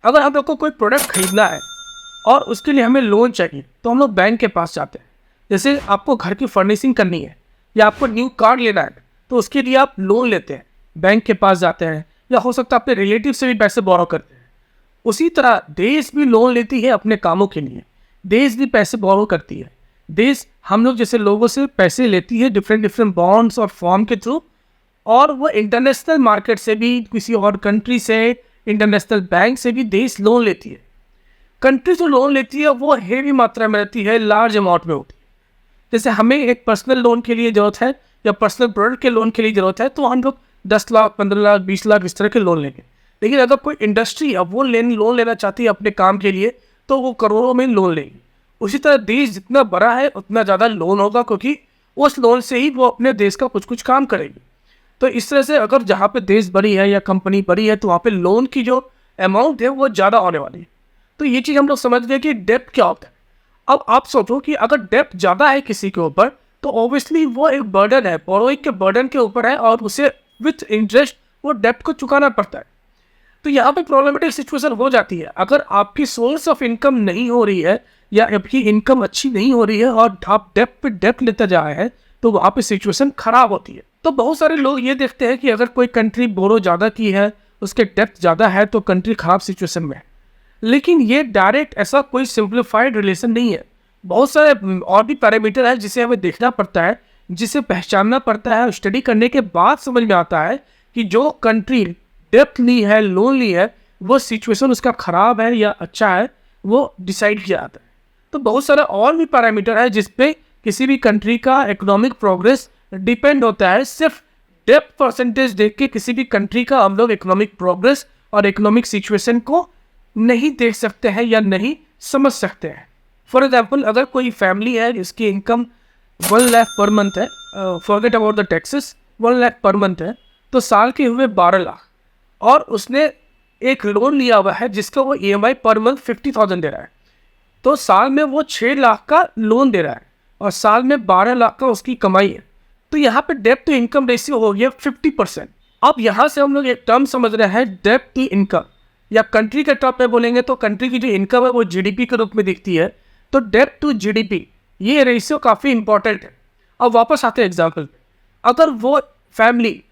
अगर हम लोग को कोई प्रोडक्ट खरीदना है और उसके लिए हमें लोन चाहिए तो हम लोग बैंक के पास जाते हैं। जैसे आपको घर की फर्निशिंग करनी है या आपको न्यू कार लेना है तो उसके लिए आप लोन लेते हैं, बैंक के पास जाते हैं, या हो सकता है अपने रिलेटिव से भी पैसे बोरो करते हैं। उसी तरह देश भी लोन लेती है अपने कामों के लिए, देश भी पैसे बोरो करती है। देश हम लोग जैसे लोगों से पैसे लेती है डिफरेंट बॉन्ड्स और फॉर्म के थ्रू, और वो इंटरनेशनल मार्केट से भी, किसी और कंट्री से, इंटरनेशनल बैंक से भी देश लोन लेती है। कंट्री जो लोन लेती है वो हेवी मात्रा में रहती है, लार्ज अमाउंट में होती है। जैसे हमें एक पर्सनल लोन के लिए ज़रूरत है या पर्सनल प्रोडक्ट के लोन के लिए ज़रूरत है तो हम लोग 10 लाख, 15 लाख, 20 लाख इस तरह के लोन लेंगे। लेकिन अगर कोई इंडस्ट्री है वो लोन लेना चाहती है अपने काम के लिए तो वो करोड़ों में लोन लेगी। उसी तरह देश जितना बड़ा है उतना ज़्यादा लोन होगा, क्योंकि उस लोन से ही वो अपने देश का कुछ काम करेगी। तो इस तरह से अगर जहाँ पे देश बड़ी है या कंपनी बड़ी है तो वहाँ पे लोन की जो अमाउंट है वो ज़्यादा आने वाली है। तो ये चीज़ हम लोग समझ गए कि डेब्ट क्या होता है। अब आप सोचो कि अगर डेब्ट ज़्यादा है किसी के ऊपर तो ऑब्वियसली वो एक बर्डन है, बोरोइंग के बर्डन के ऊपर है, और उसे विथ इंटरेस्ट वो डेब्ट को चुकाना पड़ता है। तो यहाँ पे प्रॉब्लमेटिक सिचुएशन हो जाती है। अगर आपकी सोर्स ऑफ इनकम नहीं हो रही है या आपकी इनकम अच्छी नहीं हो रही है और आप डेब्ट पे डेब्ट लेते जा रहे हैं तो वहाँ पे सिचुएशन खराब होती है। तो बहुत सारे लोग ये देखते हैं कि अगर कोई कंट्री बोरो ज़्यादा की है, उसके डेब्ट ज़्यादा है तो कंट्री खराब सिचुएशन में है। लेकिन ये डायरेक्ट ऐसा कोई सिंप्लीफाइड रिलेशन नहीं है। बहुत सारे और भी पैरामीटर है जिसे हमें देखना पड़ता है, जिसे पहचानना पड़ता है। स्टडी करने के बाद समझ में आता है कि जो कंट्री डेब्ट ली है, लोन ली है, वो सिचुएशन उसका खराब है या अच्छा है, वो डिसाइड किया जाता है। तो बहुत सारे और भी पैरामीटर है जिसपे किसी भी कंट्री का इकोनॉमिक प्रोग्रेस डिपेंड होता है। सिर्फ डेब्ट परसेंटेज देख के किसी भी कंट्री का हम लोग इकोनॉमिक प्रोग्रेस और इकोनॉमिक सिचुएशन को नहीं देख सकते हैं या नहीं समझ सकते हैं। फॉर एग्जाम्पल, अगर कोई फैमिली है जिसकी इनकम 1 लाख पर मंथ है, forget about the taxes, 1 lakh per month है, तो साल के हुए 12 लाख, और उसने एक लोन लिया हुआ है जिसका वो EMI पर मंथ 50,000 दे रहा है, तो साल में वो 6 लाख का लोन दे रहा है और साल में 12 लाख का उसकी कमाई है। तो यहाँ पे डेब्ट टू इनकम रेशियो हो गया 50%। अब यहाँ से हम लोग एक टर्म समझ रहे हैं डेब्ट टू इनकम, या कंट्री के टर्म में बोलेंगे तो कंट्री की जो इनकम है वो GDP के रूप में दिखती है। तो डेब्ट टू GDP ये रेशियो काफ़ी इंपॉर्टेंट है। अब वापस आते हैं एग्जाम्पल पे। अगर वो फैमिली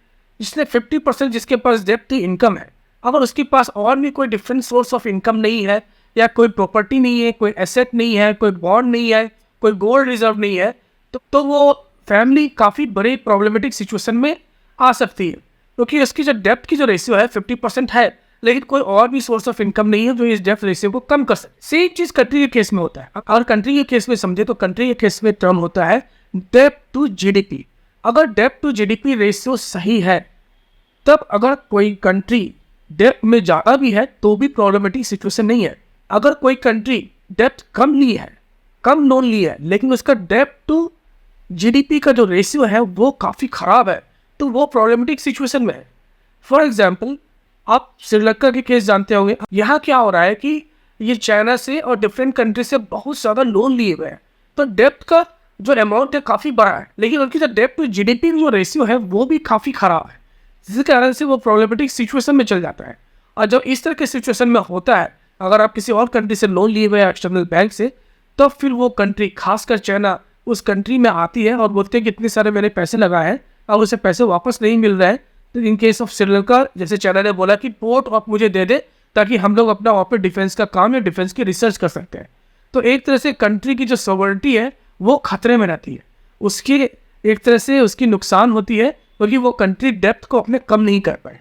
जिसने 50% जिसके पास डेब्ट टू इनकम है, अगर उसके पास और भी कोई डिफरेंट सोर्स ऑफ इनकम नहीं है, या कोई प्रॉपर्टी नहीं है, कोई एसेट नहीं है, कोई बॉन्ड नहीं है, कोई गोल्ड रिजर्व नहीं है, तो वो फैमिली काफ़ी बड़े प्रॉब्लमेटिक सिचुएशन में आ सकती है, क्योंकि इसकी जो डेब्ट की जो रेशियो है 50% है, लेकिन कोई और भी सोर्स ऑफ इनकम नहीं है जो इस डेब्ट रेशियो को कम कर सके। सेम चीज़ कंट्री के केस में होता है। अगर कंट्री के केस में समझे तो कंट्री के केस में टर्म होता है डेब्ट टू GDP। अगर डेब्ट टू GDP रेशियो सही है तब अगर कोई कंट्री डेब्ट में ज़्यादा भी है तो भी प्रॉब्लमेटिक सिचुएशन नहीं है। अगर कोई कंट्री डेब्ट कम ली है, कम लोन ली है, लेकिन उसका डेब्ट टू GDP का जो रेशियो है वो काफ़ी ख़राब है, तो वो प्रॉब्लमेटिक सिचुएशन में है। फॉर एग्जाम्पल, आप श्रीलंका के केस जानते होंगे। यहाँ क्या हो रहा है कि ये चाइना से और डिफरेंट कंट्री से बहुत ज़्यादा लोन लिए हुए हैं, तो डेब्ट का जो अमाउंट है काफ़ी बड़ा है, लेकिन उनकी जो डेब्ट टू GDP जो रेशियो है वो भी काफ़ी ख़राब है, जिसके कारण से वो प्रॉब्लमेटिक सिचुएशन में चल जाता है। और जब इस तरह के सिचुएशन में होता है, अगर आप किसी और कंट्री से लोन लिए हुए हैं एक्सटर्नल बैंक से, तो फिर वो कंट्री, खासकर चाइना, उस कंट्री में आती है और बोलते हैं कि इतने सारे मैंने पैसे लगाए हैं और उसे पैसे वापस नहीं मिल रहे हैं। तो इन केस ऑफ श्रीलंका, जैसे चाइना ने बोला कि पोर्ट आप मुझे दे दे ताकि हम लोग अपना वहाँ पर डिफेंस का काम या डिफेंस की रिसर्च कर सकते हैं। तो एक तरह से कंट्री की जो सॉवरेनिटी है वो खतरे में रहती है, उसकी एक तरह से उसकी नुकसान होती है, क्योंकि वो कंट्री डेब्ट को अपने कम नहीं कर पाए।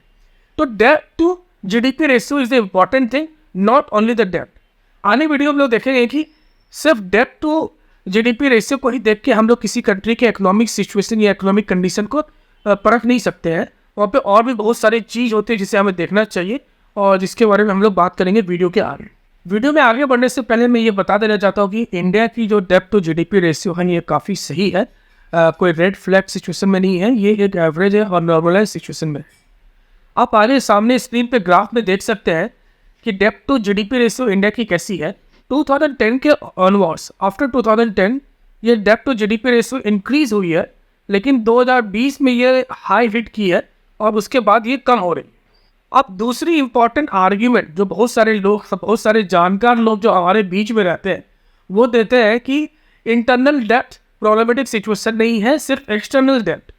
तो डेब्ट to GDP ratio is the important thing, not only the डेब्ट। आने वीडियो में लोग देखेंगे कि सिर्फ डेब्ट टू GDP रेशियो को ही देख के हम लोग किसी कंट्री के इकोनॉमिक सिचुएशन या इकोनॉमिक कंडीशन को परख नहीं सकते हैं। वहाँ पे और भी बहुत सारी चीज़ होती है जिसे हमें देखना चाहिए और जिसके बारे में हम लोग बात करेंगे वीडियो के आगे। वीडियो में आगे बढ़ने से पहले मैं ये बता देना चाहता हूँ कि इंडिया की जो डेब्ट टू GDP रेशियो है ये काफ़ी सही है, कोई रेड फ्लैग सिचुएशन में नहीं है, ये एक एवरेज है और नॉर्मलाइज सिचुएशन में। आप आगे सामने स्क्रीन पे ग्राफ में देख सकते हैं कि डेब्ट टू GDP रेशियो इंडिया की कैसी है। 2010 के ऑनवर्ड्स, आफ्टर 2010 ये डेब्ट टू GDP रेशियो इंक्रीज हुई है, लेकिन 2020 में ये हाई हिट की है और उसके बाद ये कम हो रही है। अब दूसरी इंपॉर्टेंट आर्ग्यूमेंट जो बहुत सारे जानकार लोग जो हमारे बीच में रहते हैं वो देते हैं कि इंटरनल डेप्थ प्रॉब्लमेटिक सिचुएशन नहीं है, सिर्फ एक्सटर्नल डेप्थ।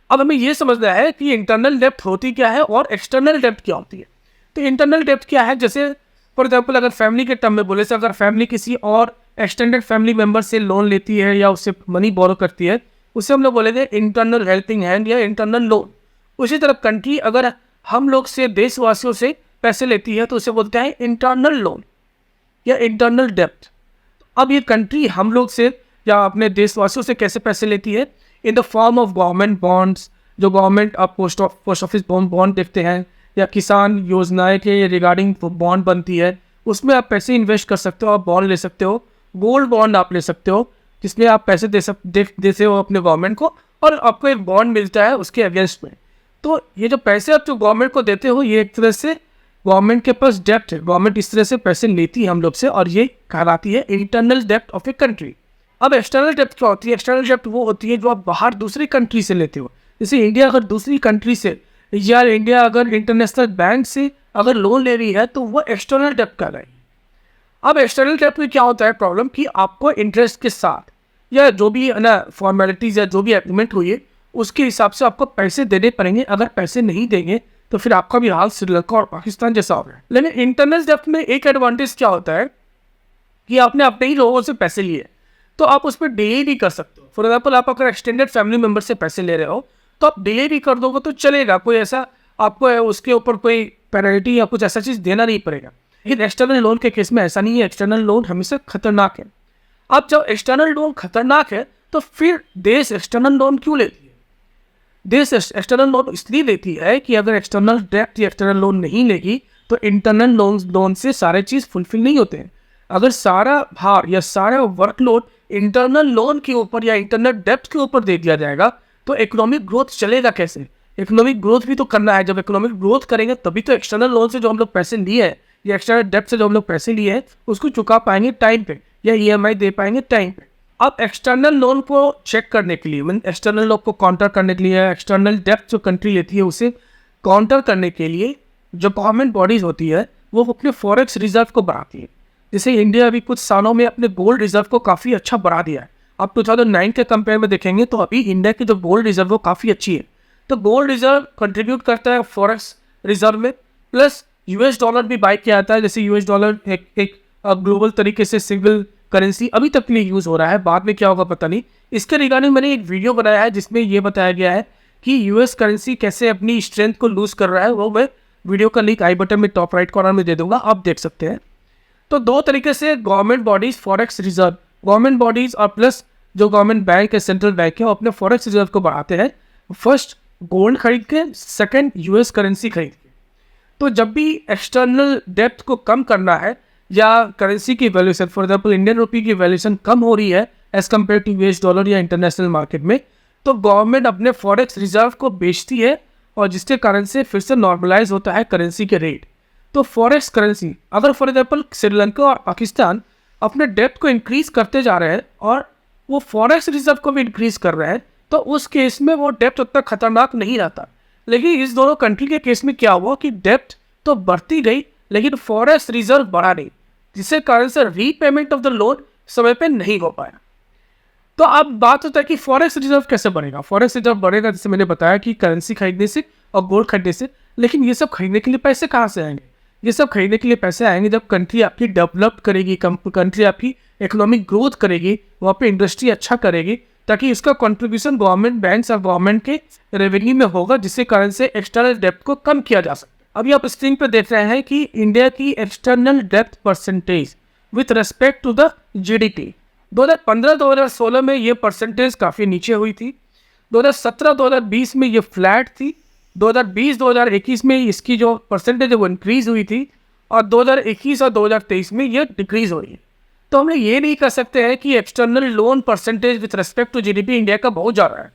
अब हमें ये समझना है कि इंटरनल डेप्थ होती क्या है और एक्सटर्नल डेप्थ क्या होती है। तो इंटरनल डेप्थ क्या है, जैसे फॉर एग्जाम्पल अगर फैमिली के टर्म में बोले तो अगर फैमिली किसी और एक्सटेंडेड फैमिली मेम्बर से लोन लेती है या उससे मनी बोरो करती है, उसे हम लोग बोलेंगे इंटरनल हेल्पिंग हैंड या इंटरनल लोन। उसी तरह कंट्री अगर हम लोग से देशवासियों से पैसे लेती है तो उसे बोलते हैं इंटरनल लोन या इंटरनल डेप्थ। अब ये कंट्री हम लोग से या अपने देशवासियों से कैसे पैसे लेती है, in the form of government bonds, जो गवर्नमेंट आप पोस्ट ऑफिस बॉन्ड देखते हैं या किसान योजनाएं के रिगार्डिंग बॉन्ड बनती है, उसमें आप पैसे इन्वेस्ट कर सकते हो, आप बॉन्ड ले सकते हो। गोल्ड बॉन्ड आप ले सकते हो जिसमें आप पैसे देते हो अपने गवर्नमेंट को और आपको एक बॉन्ड मिलता है उसके अगेंस्ट में। तो ये जो पैसे आप जो गवर्नमेंट को देते हो ये एक तरह से गवर्नमेंट के पास डेप्ट है, गवर्नमेंट इस तरह से पैसे लेती है हम लोग से और ये कहलाती है इंटरनल डेप्ट ऑफ ए कंट्री। अब एक्सटर्नल डेप्ट क्या होती है? एक्सटर्नल डेप्ट वो होती है जो आप बाहर दूसरी कंट्री से लेते हो। जैसे इंडिया अगर दूसरी कंट्री से या इंडिया अगर इंटरनेशनल बैंक से अगर लोन ले रही है तो वो एक्सटर्नल डेप्ट कर रही है। अब एक्सटर्नल डेप्ट में क्या होता है प्रॉब्लम कि आपको इंटरेस्ट के साथ या जो भी है ना फॉर्मेलिटीज़ या जो भी एग्रीमेंट हुई है उसके हिसाब से आपको पैसे देने पड़ेंगे। अगर पैसे नहीं देंगे तो फिर आपका भी हाल श्रीलंका और पाकिस्तान जैसा होगा। लेकिन इंटरनल डेप्ट में एक एडवांटेज क्या होता है कि आपने अपने ही लोगों से पैसे लिए तो आप उस पर डिले भी कर सकते हो। फॉर एग्जाम्पल आप अगर एक्सटेंडेड फैमिली मेम्बर से पैसे ले रहे हो तो आप डिले भी कर दोगे तो चलेगा, कोई ऐसा आपको उसके ऊपर कोई पेनल्टी या कुछ ऐसा चीज़ देना नहीं पड़ेगा। लेकिन एक्सटर्नल लोन के केस में ऐसा नहीं है, एक्सटर्नल लोन हमेशा खतरनाक है। अब जब एक्सटर्नल लोन खतरनाक है तो फिर देश एक्सटर्नल लोन क्यों लेती है? देश एक्सटर्नल लोन इसलिए लेती है कि अगर एक्सटर्नल डेप्ट या एक्सटर्नल लोन नहीं लेगी तो इंटरनल लोन से सारे चीज़ फुलफिल नहीं होते हैं। अगर सारा भार या सारा वर्कलोड इंटरनल लोन के ऊपर या इंटरनल डेप्ट के ऊपर दे दिया जाएगा तो इकोनॉमिक ग्रोथ चलेगा कैसे? इकोनॉमिक ग्रोथ भी तो करना है। जब इकोनॉमिक ग्रोथ करेंगे तभी तो एक्सटर्नल लोन से जो हम लोग पैसे लिए हैं या एक्सटर्नल डेप्ट से जो हम लोग पैसे लिए हैं उसको चुका पाएंगे टाइम पे या ईएमआई दे पाएंगे टाइम पे। अब एक्सटर्नल लोन को चेक करने के लिए मीन एक्सटर्नल लोन को काउंटर करने के लिए एक्सटर्नल डेप्ट जो कंट्री लेती है उसे काउंटर करने के लिए जो गवर्नमेंट बॉडीज होती है वो अपने फॉरेक्स रिजर्व को बढ़ाती है। जैसे इंडिया अभी कुछ सालों में अपने गोल्ड रिजर्व को काफ़ी अच्छा बढ़ा दिया है। आप 2009 के कंपेयर में देखेंगे तो अभी इंडिया की जो गोल्ड रिजर्व वो काफ़ी अच्छी है। तो गोल्ड रिजर्व कंट्रीब्यूट करता है फॉरेक्स रिजर्व में, प्लस यूएस डॉलर भी बाई किया जाता है। जैसे यूएस डॉलर एक ग्लोबल तरीके से सिंगल करेंसी अभी तक के लिए यूज़ हो रहा है, बाद में क्या होगा पता नहीं। इसके रिगार्डिंग मैंने एक वीडियो बनाया है जिसमें ये बताया गया है कि यूएस करेंसी कैसे अपनी स्ट्रेंथ को लूज़ कर रहा है। वो मैं वीडियो का लिंक आई बटन में टॉप राइट कॉर्नर में दे दूंगा, आप देख सकते हैं। तो दो तरीके से government bodies forex reserve, government bodies और प्लस जो गवर्नमेंट बैंक है सेंट्रल बैंक है वो अपने फॉरेक्स रिजर्व को बढ़ाते हैं। फर्स्ट गोल्ड खरीद के, सेकंड यूएस करेंसी खरीद के। तो जब भी एक्सटर्नल डेप्थ को कम करना है या करेंसी की valuation, for example Indian rupee की वैल्यूएशन कम हो रही है as compare to US dollar या इंटरनेशनल मार्केट में, तो गवर्नमेंट अपने फॉरेक्स रिजर्व को बेचती है और जिसके कारण से फिर से नॉर्मलाइज होता है करेंसी के रेट। तो फॉरेक्स करेंसी अगर फॉर एग्जाम्पल श्रीलंका और पाकिस्तान अपने डेप्थ को इंक्रीज करते जा रहे हैं और वो फॉरेक्स रिजर्व को भी इंक्रीज कर रहे हैं तो उस केस में वो डेप्थ उतना खतरनाक नहीं रहता। लेकिन इस दोनों कंट्री के केस में क्या हुआ कि डेप्थ तो बढ़ती गई लेकिन फॉरेक्स रिजर्व बढ़ा नहीं, जिसके कारण से रीपेमेंट ऑफ द लोन समय पे नहीं हो पाया। तो अब बात होता है कि फॉरेक्स रिजर्व कैसे बढ़ेगा। फॉरेक्स रिजर्व बढ़ेगा जैसे मैंने बताया कि करेंसी खरीदने से और गोल्ड खरीदने से। लेकिन ये सब खरीदने के लिए पैसे कहाँ से आएंगे? ये सब खरीदने के लिए पैसे आएंगे जब कंट्री आपकी डेवलप करेगी, कंट्री आपकी इकोनॉमिक ग्रोथ करेगी, वहाँ पे इंडस्ट्री अच्छा करेगी, ताकि इसका कंट्रीब्यूशन गवर्नमेंट बैंक्स और गवर्नमेंट के रेवेन्यू में होगा, जिसके कारण से एक्सटर्नल डेप्थ को कम किया जा सकता है। अभी आप स्क्रीन पे देख रहे हैं कि इंडिया की एक्सटर्नल डेप्थ percentage with respect to the GDP 2015-2016 में ये परसेंटेज काफ़ी नीचे हुई थी। 2017-2020 में ये फ्लैट थी। 2020-2021 में इसकी जो परसेंटेज है वो इंक्रीज़ हुई थी और 2021 और 2023 में ये डिक्रीज़ हुई है। तो हम ये नहीं कह सकते हैं कि external loan percentage with respect to GDP India का बहुत ज़्यादा है।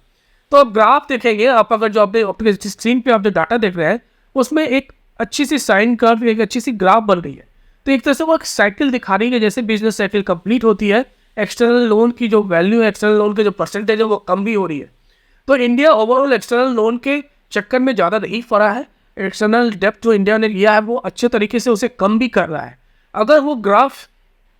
तो अब ग्राफ देखेंगे आप, अगर जो अपने स्क्रीन पे आप जो डाटा देख रहे हैं उसमें एक अच्छी सी साइन कर्व, एक अच्छी सी ग्राफ बन रही है। तो एक तरह से वो एक साइकिल दिखा रही है, जैसे बिजनेस साइकिल कंप्लीट होती है एक्सटर्नल लोन की जो वैल्यू है, एक्सटर्नल लोन के जो परसेंटेज है वो कम भी हो रही है। तो इंडिया ओवरऑल एक्सटर्नल लोन के चक्कर में ज़्यादा नहीं पड़ा है। एक्सटर्नल डेप्थ जो इंडिया ने लिया है वो अच्छे तरीके से उसे कम भी कर रहा है। अगर वो ग्राफ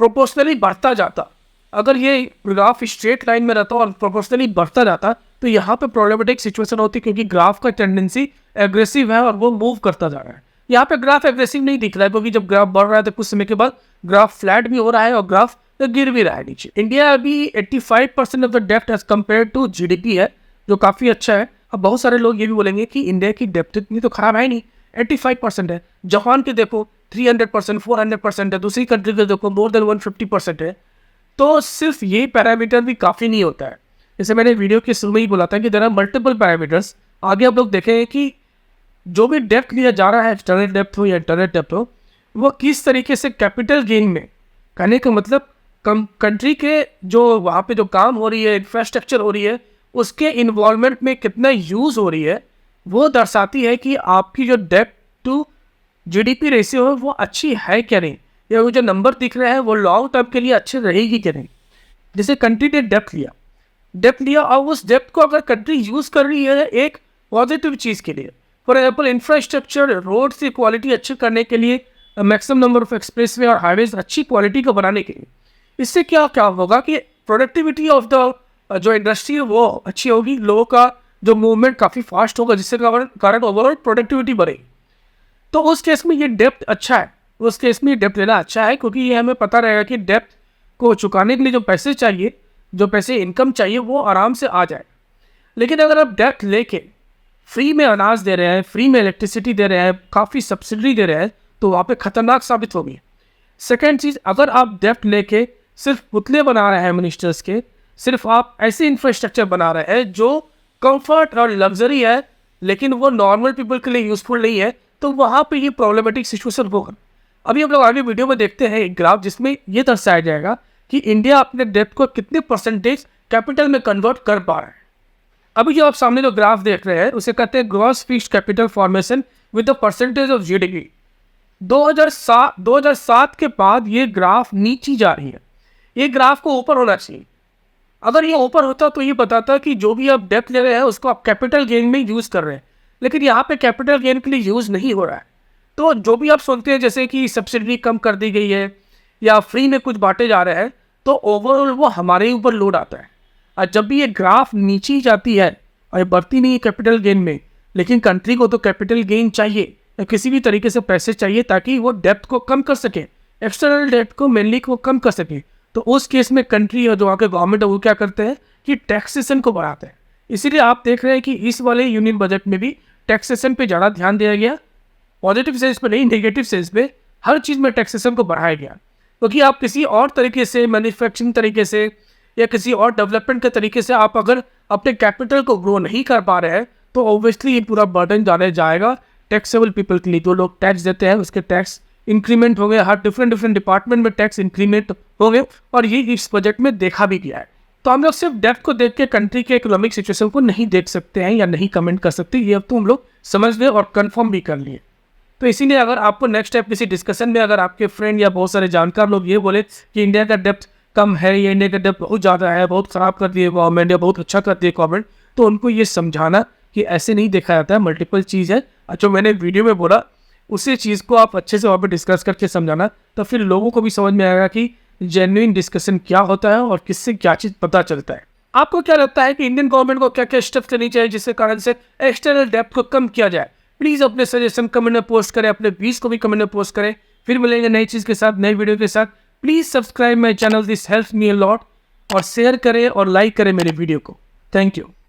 प्रोपोर्शनली बढ़ता जाता, अगर ये ग्राफ स्ट्रेट लाइन में रहता और प्रोपोर्शनली बढ़ता जाता तो यहाँ पे प्रॉब्लमेटिक सिचुएशन होती, क्योंकि ग्राफ का टेंडेंसी एग्रेसिव है और वो मूव करता जा रहा है। यहाँ पे ग्राफ एग्रेसिव नहीं दिख रहा है, क्योंकि जब ग्राफ बढ़ रहा है तो कुछ समय के बाद ग्राफ फ्लैट भी हो रहा है और ग्राफ गिर भी रहा है नीचे। इंडिया अभी 85% ऑफ द डेप्ट एज कम्पेयर टू जीडीपी है, जो काफ़ी अच्छा है। अब बहुत सारे लोग ये भी बोलेंगे कि इंडिया की डेप्ट इतनी तो खराब है नहीं, 85% है। जापान के देखो 300%, 400% है, दूसरी कंट्री के देखो मोर देन 150% है। तो सिर्फ ये पैरामीटर भी काफ़ी नहीं होता है। जैसे मैंने वीडियो के शुरू में ही बोला था कि देयर आर मल्टीपल पैरामीटर्स। आगे आप लोग देखें कि जो भी डेप्थ लिया जा रहा है, एक्सटर्नल डेप्थ हो या इंटरनल डेप्थ हो, वो किस तरीके से कैपिटल गेन में, कहने का मतलब कंट्री के जो वहाँ पे जो काम हो रही है, इंफ्रास्ट्रक्चर हो रही है, उसके इन्वॉल्वमेंट में कितना यूज़ हो रही है, वो दर्शाती है कि आपकी जो डेप्ट टू जीडीपी रेशियो है वो अच्छी है क्या नहीं, या वो जो नंबर दिख रहे हैं वो लॉन्ग टर्म के लिए अच्छे रहेगी क्या नहीं। जैसे कंट्री ने डेप्थ लिया और उस डेप्थ को अगर कंट्री यूज़ कर रही है एक पॉजिटिव चीज़ के लिए, फॉर एग्जाम्पल इंफ्रास्ट्रक्चर, रोड की क्वालिटी अच्छी करने के लिए, मैक्सिमम नंबर ऑफ एक्सप्रेसवे और हाईवेज अच्छी क्वालिटी का बनाने के लिए, इससे क्या होगा कि प्रोडक्टिविटी ऑफ द जो इंडस्ट्री है वो अच्छी होगी, लोगों का जो मूवमेंट काफ़ी फास्ट होगा, जिससे कारण ओवरऑल प्रोडक्टिविटी बढ़ेगी। तो उस केस में ये डेप्थ अच्छा है, उस केस में डेप्थ लेना अच्छा है, क्योंकि ये हमें पता रहेगा कि डेप्थ को चुकाने के लिए जो पैसे चाहिए, जो पैसे इनकम चाहिए, वो आराम से आ जाए। लेकिन अगर आप डेप्थ लेके फ्री में अनाज दे रहे हैं, फ्री में इलेक्ट्रिसिटी दे रहे हैं, काफ़ी सब्सिडी दे रहे हैं, तो वहाँ पे खतरनाक साबित होगी। सेकेंड चीज़, अगर आप डेप्थ लेके सिर्फ पुतले बना रहे हैं मिनिस्टर्स के, सिर्फ आप ऐसे इंफ्रास्ट्रक्चर बना रहे हैं जो कंफर्ट और लग्जरी है लेकिन वो नॉर्मल पीपल के लिए यूजफुल नहीं है, तो वहाँ पे ये प्रॉब्लमेटिक सिचुएशन होगा। अभी हम लोग आगे वीडियो में देखते हैं एक ग्राफ जिसमें ये दर्शाया जाएगा कि इंडिया अपने डेप्थ को कितने परसेंटेज कैपिटल में कन्वर्ट कर पा रहा है। अभी जो आप सामने जो ग्राफ देख रहे हैं उसे कहते हैं gross fixed capital formation with the percentage of GDP. 2007 के बाद ये ग्राफ नीचे जा रही है। ये ग्राफ को ऊपर होना चाहिए। अगर ये ऊपर होता तो ये बताता कि जो भी आप डेप्थ ले रहे हैं उसको आप कैपिटल गेन में यूज़ कर रहे हैं, लेकिन यहाँ पे कैपिटल गेन के लिए यूज़ नहीं हो रहा है। तो जो भी आप सुनते हैं जैसे कि सब्सिडी कम कर दी गई है या फ्री में कुछ बांटे जा रहे हैं, तो ओवरऑल वो हमारे ऊपर लोड आता है। और जब भी ये ग्राफ नीचे जाती है और ये बढ़ती नहीं है कैपिटल गेन में, लेकिन कंट्री को तो कैपिटल गेन चाहिए या किसी भी तरीके से पैसे चाहिए ताकि वो डेप्थ को कम कर सके, एक्सटर्नल डेप्थ को मेनली को कम कर सके। तो उस केस में कंट्री और जो वहाँ के गवर्नमेंट है वो क्या करते हैं कि टैक्सेशन को बढ़ाते हैं। इसीलिए आप देख रहे हैं कि इस वाले यूनियन बजट में भी टैक्सेशन पे ज़्यादा ध्यान दिया गया, पॉजिटिव सेंस पे नहीं, नेगेटिव सेंस पे हर चीज़ में टैक्सेशन को बढ़ाया गया। क्योंकि आप किसी और तरीके से, मैन्युफैक्चरिंग तरीके से या किसी और डेवलपमेंट के तरीके से आप अगर अपने कैपिटल को ग्रो नहीं कर पा रहे हैं तो ऑब्वियसली ये पूरा बर्डन जाने जाएगा टैक्सेबल पीपल के लिए। जो लोग टैक्स देते हैं उसके टैक्स इंक्रीमेंट हो गए, हर डिफरेंट डिपार्टमेंट में टैक्स इंक्रीमेंट हो गए, और ये इस बजट में देखा भी गया है। तो हम लोग सिर्फ डेप्थ को देख के कंट्री के इकोनॉमिक सिचुएशन को नहीं देख सकते हैं या नहीं कमेंट कर सकते, ये अब तो हम लोग समझ गए और कंफर्म भी कर लिए। तो इसीलिए अगर आपको नेक्स्ट टाइम किसी डिस्कशन में अगर आपके फ्रेंड या बहुत सारे जानकार लोग ये बोले कि इंडिया का डेप्थ कम है या इंडिया का डेप्थ बहुत ज़्यादा है, बहुत ख़राब कर दिए गवर्नमेंट या बहुत अच्छा कर दिए गवर्नमेंट, तो उनको ये समझाना कि ऐसे नहीं देखा जाता है, मल्टीपल चीज़ है। जो मैंने वीडियो में बोला उसी चीज़ को आप अच्छे से वहाँ पर डिस्कस करके समझाना, तो फिर लोगों को भी समझ में आएगा कि जेन्युइन डिस्कशन क्या होता है और किससे क्या चीज़ पता चलता है। आपको क्या लगता है कि इंडियन गवर्नमेंट को क्या क्या स्टेप्स लेनी चाहिए जिसके कारण से एक्सटर्नल डेप्थ को कम किया जाए? प्लीज़ अपने सजेशन कमेंट में पोस्ट करें, अपने व्यूज को भी कमेंट में पोस्ट करें। फिर मिलेंगे नई चीज़ के साथ, नई वीडियो के साथ। Please subscribe my channel, this helps me a lot, और शेयर करें और लाइक करें मेरे वीडियो को। Thank you.